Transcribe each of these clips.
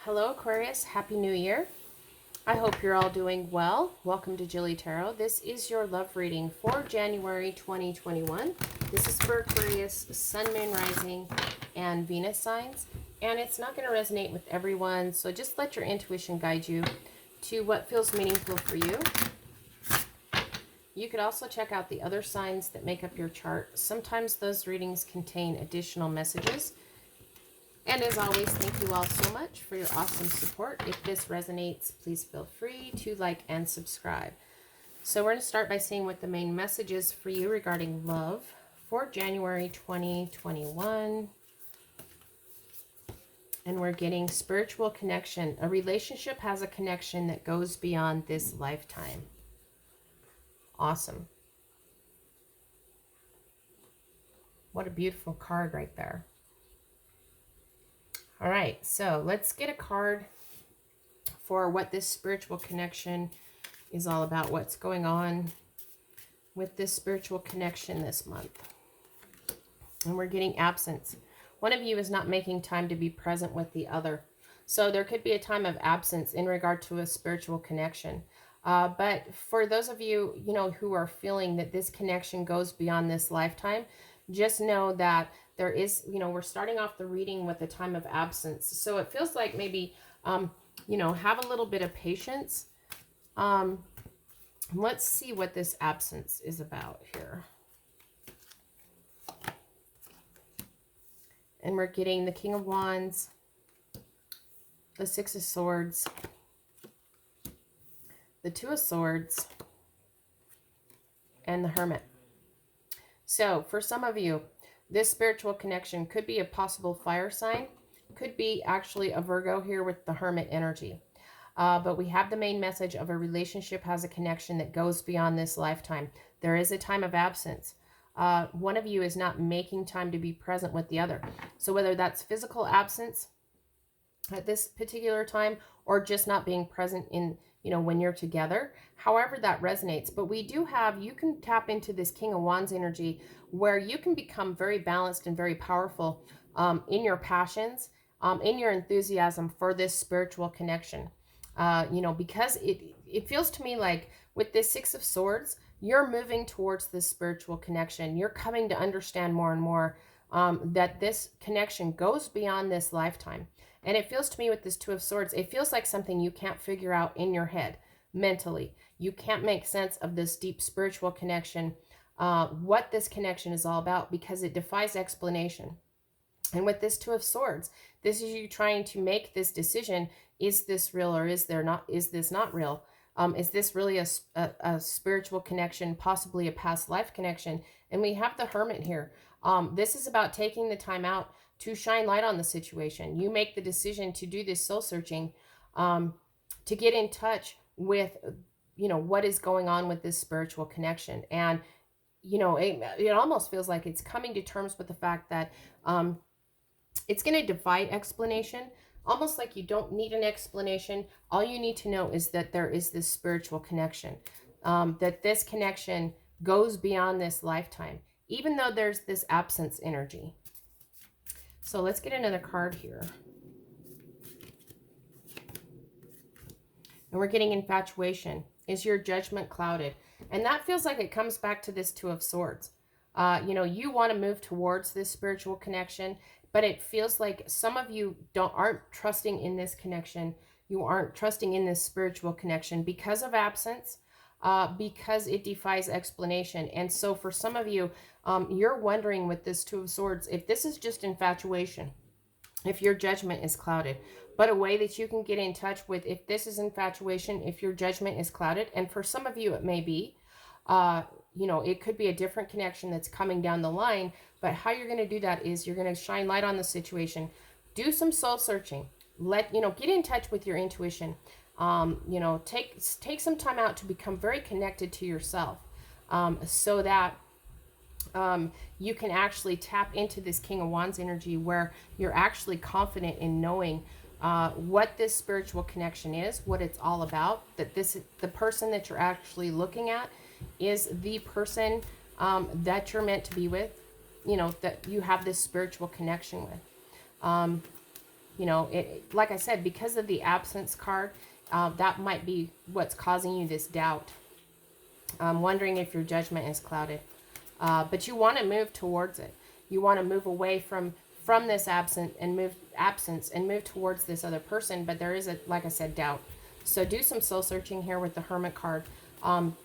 Hello Aquarius, Happy New Year. I hope you're all doing well. Welcome to JilleTarot. This is your love reading for January 2021. This is for Aquarius, Sun, Moon, Rising, and Venus signs. And it's not going to resonate with everyone, so just let your intuition guide you to what feels meaningful for you. You could also check out the other signs that make up your chart. Sometimes those readings contain additional messages. And as always, thank you all so much for your awesome support. If this resonates, please feel free to like and subscribe. So we're going to start by seeing what the main message is for you regarding love for January 2021. And we're getting spiritual connection. A relationship has a connection that goes beyond this lifetime. Awesome. What a beautiful card right there. All right, so let's get a card for what this spiritual connection is all about. What's going on with this spiritual connection this month? And we're getting absence. One of you is not making time to be present with the other. So there could be a time of absence in regard to a spiritual connection. But for those of you, who are feeling that this connection goes beyond this lifetime, just know that there is, we're starting off the reading with a time of absence. So it feels like maybe, have a little bit of patience. Let's see what this absence is about here. And we're getting the King of Wands, the Six of Swords, the Two of Swords, and the Hermit. So for some of you, this spiritual connection could be a possible fire sign, could be actually a Virgo here with the Hermit energy. But we have the main message of a relationship has a connection that goes beyond this lifetime. There is a time of absence. One of you is not making time to be present with the other. So whether that's physical absence at this particular time or just not being present in, when you're together, however that resonates. But we do have, you can tap into this King of Wands energy where you can become very balanced and very powerful in your passions, in your enthusiasm for this spiritual connection. Because it feels to me like with this Six of Swords, you're moving towards this spiritual connection. You're coming to understand more and more that this connection goes beyond this lifetime. And it feels to me with this Two of Swords, it feels like something you can't figure out in your head mentally. You can't make sense of this deep spiritual connection, what this connection is all about, because it defies explanation. And with this Two of Swords, this is you trying to make this decision. Is this real or is this not real? Is this really a spiritual connection, possibly a past life connection? And we have the Hermit here. This is about taking the time out to shine light on the situation. You make the decision to do this soul searching, to get in touch with, what is going on with this spiritual connection. And, it almost feels like it's coming to terms with the fact that it's going to defy explanation, almost like you don't need an explanation. All you need to know is that there is this spiritual connection, that this connection goes beyond this lifetime, even though there's this absence energy. So let's get another card here. And we're getting infatuation. Is your judgment clouded? And that feels like it comes back to this Two of Swords. You want to move towards this spiritual connection, but it feels like some of you aren't trusting in this connection. You aren't trusting in this spiritual connection because of absence, because it defies explanation. And so for some of you, you're wondering with this Two of Swords, if this is just infatuation, if your judgment is clouded. But a way that you can get in touch with if this is infatuation, if your judgment is clouded, and for some of you it may be, it could be a different connection that's coming down the line. But how you're going to do that is you're going to shine light on the situation, do some soul searching, get in touch with your intuition. Take some time out to become very connected to yourself, so that you can actually tap into this King of Wands energy where you're actually confident in knowing what this spiritual connection is, what it's all about, that the person that you're actually looking at is the person that you're meant to be with, that you have this spiritual connection with. You know, like I said, because of the absence card, that might be what's causing you this doubt. I'm wondering if your judgment is clouded. But you want to move towards it. You want to move away from this absence and move towards this other person. But there is, like I said, doubt. So do some soul searching here with the Hermit card.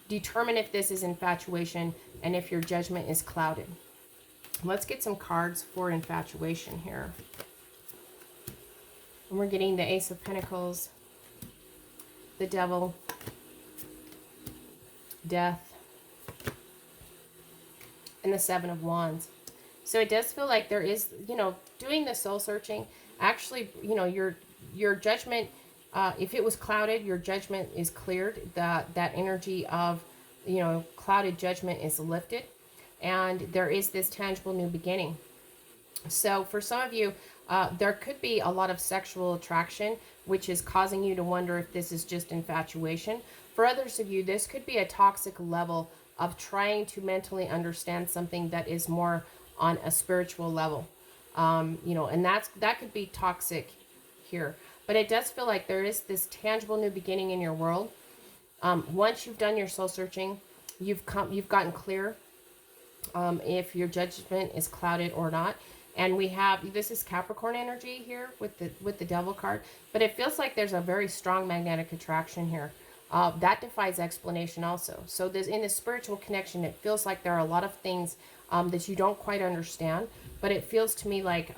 Determine if this is infatuation and if your judgment is clouded. Let's get some cards for infatuation here. And we're getting the Ace of Pentacles, the Devil, Death, and the Seven of Wands. So it does feel like there is, you know, doing the soul searching, actually, you know, your judgment, if it was clouded, your judgment is cleared. That energy of, you know, clouded judgment is lifted. And there is this tangible new beginning. So for some of you, there could be a lot of sexual attraction, which is causing you to wonder if this is just infatuation. For others of you, this could be a toxic level of trying to mentally understand something that is more on a spiritual level. You know, and that could be toxic here. But it does feel like there is this tangible new beginning in your world. Once you've done your soul searching, you've gotten clear if your judgment is clouded or not. And we have, this is Capricorn energy here with the Devil card, but it feels like there's a very strong magnetic attraction here. That defies explanation also. So there's, in this spiritual connection, it feels like there are a lot of things that you don't quite understand, but it feels to me like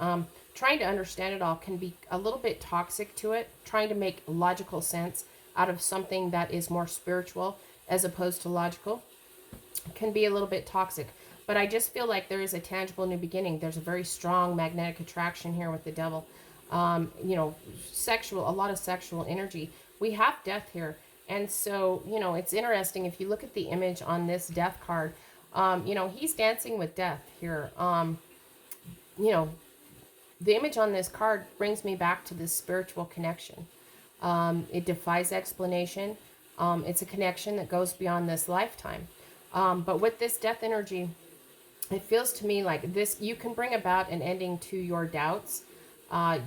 trying to understand it all can be a little bit toxic to it. Trying to make logical sense out of something that is more spiritual as opposed to logical can be a little bit toxic. But I just feel like there is a tangible new beginning. There's a very strong magnetic attraction here with the Devil. You know, a lot of sexual energy. We have Death here. And so, you know, it's interesting. If you look at the image on this Death card, you know, he's dancing with death here. You know, the image on this card brings me back to this spiritual connection. It defies explanation. It's a connection that goes beyond this lifetime. But with this Death energy, it feels to me like this, you can bring about an ending to your doubts.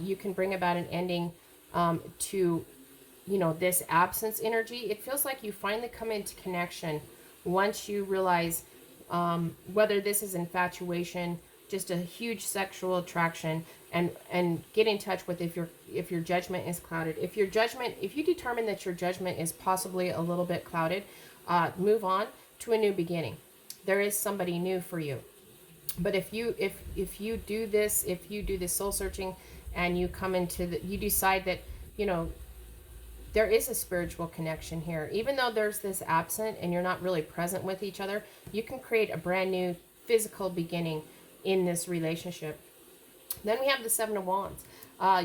You can bring about an ending to, you know, this absence energy. It feels like you finally come into connection once you realize whether this is infatuation, just a huge sexual attraction, and get in touch with if your judgment is clouded. If you determine that your judgment is possibly a little bit clouded, move on to a new beginning. There is somebody new for you. But if you do this soul searching and you come into you decide that, you know, there is a spiritual connection here, even though there's this absent and you're not really present with each other, you can create a brand new physical beginning in this relationship. Then we have the Seven of Wands.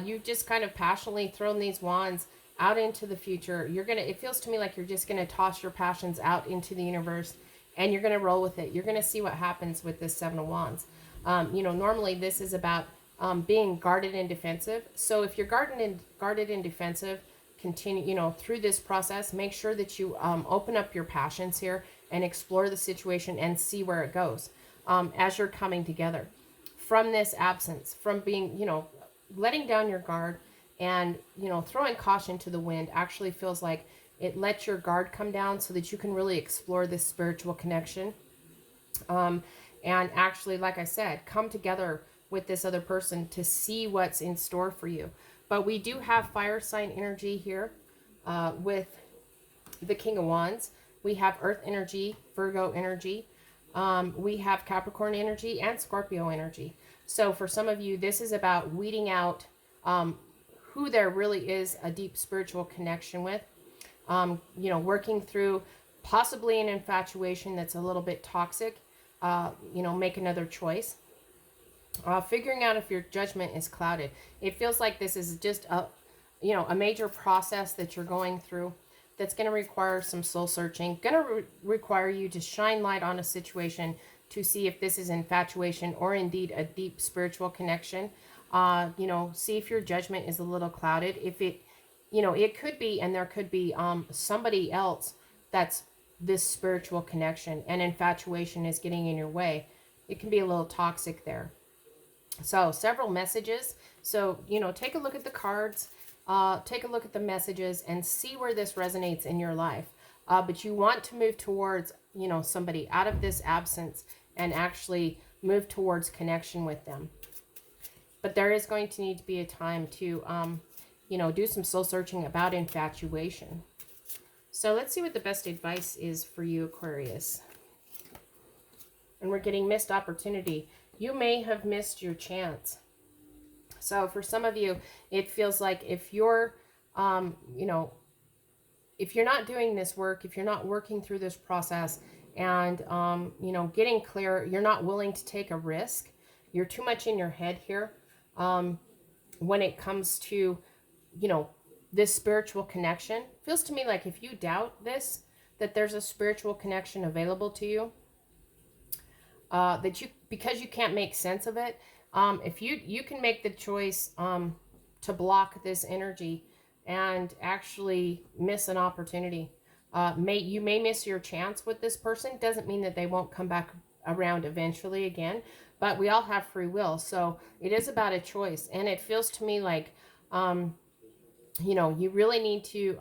You've just kind of passionately thrown these wands out into the future. It feels to me like you're just gonna toss your passions out into the universe and you're gonna roll with it. You're gonna see what happens with this Seven of Wands. You know, normally this is about being guarded and defensive. So if you're guarded and defensive, continue, you know, through this process, make sure that you open up your passions here and explore the situation and see where it goes as you're coming together from this absence, from being, you know, letting down your guard and, you know, throwing caution to the wind actually feels like it lets your guard come down so that you can really explore this spiritual connection. And actually, like I said, come together with this other person to see what's in store for you. But we do have fire sign energy here with the King of Wands. We have Earth energy, Virgo energy. We have Capricorn energy and Scorpio energy. So for some of you, this is about weeding out who there really is a deep spiritual connection with. You know, working through possibly an infatuation that's a little bit toxic. You know, make another choice. Figuring out if your judgment is clouded. It feels like this is just a major process that you're going through that's going to require some soul searching, going to require you to shine light on a situation to see if this is infatuation or indeed a deep spiritual connection. You know, see if your judgment is a little clouded. If it, you know, it could be, and there could be somebody else that's this spiritual connection, and infatuation is getting in your way. It can be a little toxic there. So several messages So, take a look at the cards, take a look at the messages, and see where this resonates in your life. But you want to move towards, somebody out of this absence and actually move towards connection with them. But there is going to need to be a time to, do some soul searching about infatuation. So let's see what the best advice is for you, Aquarius. And we're getting missed opportunity. You may have missed your chance. So for some of you, it feels like if you're, if you're not doing this work, if you're not working through this process and, getting clear, you're not willing to take a risk. You're too much in your head here when it comes to, this spiritual connection. Feels to me like if you doubt this, that there's a spiritual connection available to you, because you can't make sense of it. If you can make the choice to block this energy and actually miss an opportunity. You may miss your chance with this person. Doesn't mean that they won't come back around eventually again, but we all have free will. So it is about a choice. And it feels to me like, you really need to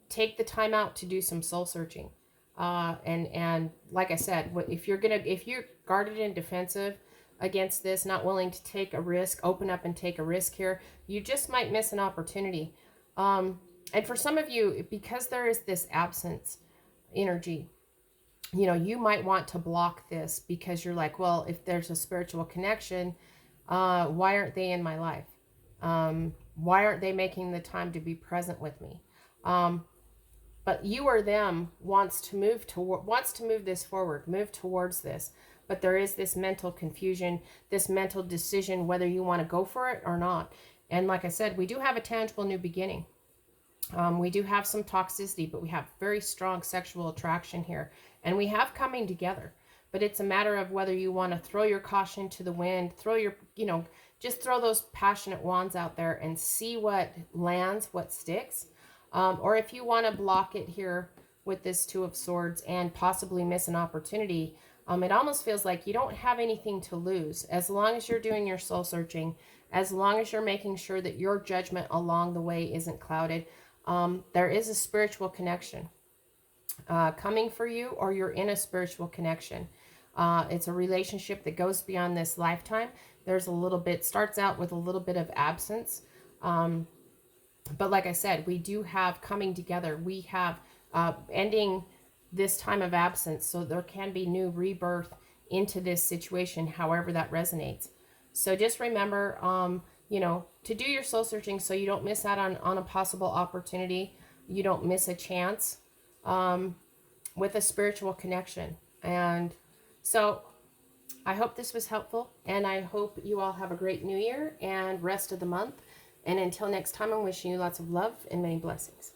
take the time out to do some soul searching. And like I said, if you're guarded and defensive against this, not willing to take a risk, open up and take a risk here, you just might miss an opportunity. And for some of you, because there is this absence energy, you might want to block this because you're like, well, if there's a spiritual connection, why aren't they in my life? Why aren't they making the time to be present with me? But you or them wants to move this forward, move towards this. But there is this mental confusion, this mental decision whether you want to go for it or not. And like I said, we do have a tangible new beginning. We do have some toxicity, but we have very strong sexual attraction here. And we have coming together. But it's a matter of whether you want to throw your caution to the wind, just throw those passionate wands out there and see what lands, what sticks. Or if you want to block it here with this Two of Swords and possibly miss an opportunity, it almost feels like you don't have anything to lose. As long as you're doing your soul searching, as long as you're making sure that your judgment along the way isn't clouded, there is a spiritual connection coming for you, or you're in a spiritual connection. It's a relationship that goes beyond this lifetime. There's starts out with a little bit of absence. But like I said, we do have coming together. We have ending this time of absence. So there can be new rebirth into this situation, however that resonates. So just remember, to do your soul searching so you don't miss out on a possible opportunity. You don't miss a chance with a spiritual connection. And so I hope this was helpful, and I hope you all have a great new year and rest of the month. And until next time, I'm wishing you lots of love and many blessings.